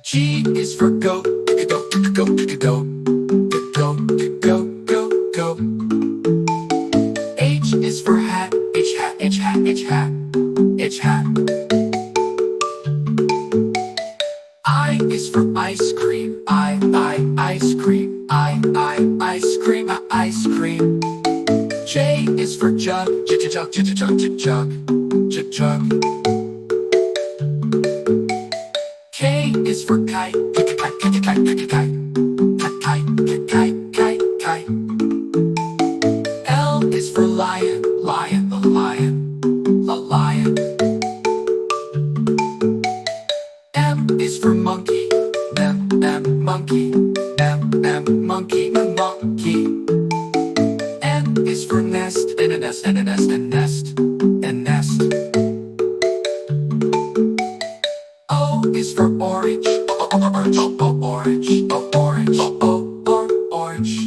G is for goat, goat, goat, goat, goat, goat, goat, goat. H is for hat, H hat, H hat, H hat, H hat. I is for ice cream, ice cream, ice cream, ice cream. J is for jug, jug, jug, jug, jug, jug, jug. K is for kite, kite, kite, kite, kite, kite, kite, kite, kite. L is for lion, lion, the lion, the lion. M is for monkey, monkey, monkey, monkey. N is for nest, and a nest, and a nest, and nest, and nest. O is for orange, orange, orange, orange, orange.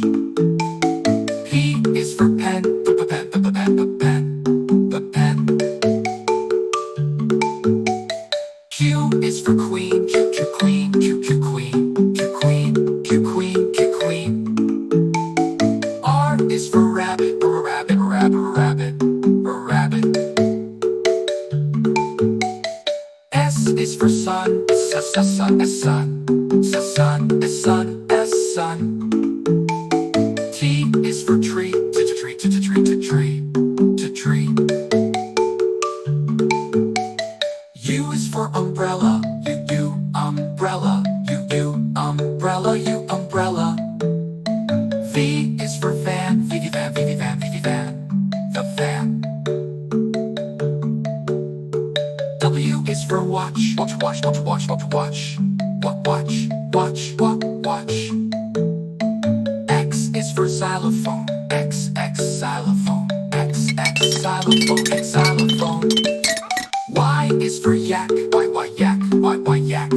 P is for pen, pen, pen, pen. Q is for queen, Q, queen, Q, queen, Q, queen, Q, queen, Q, queen. R is for rabbit, rabbit, rabbit, rabbit, rabbit. S is for sun, sun, sun, sun, sun, sun. T is for tree, tree, tree, tree, tree. U is for umbrella, you, umbrella, you, umbrella, you, umbrella. V is for fan, V, van, V, van, V, van, the fan. W is for watch, watch, watch, watch, watch, watch, watch, watch, watch, watch. X is for xylophone, X, xylophone, X, xylophone, xylophone. Y is for yak, Y, yak, Y, yak.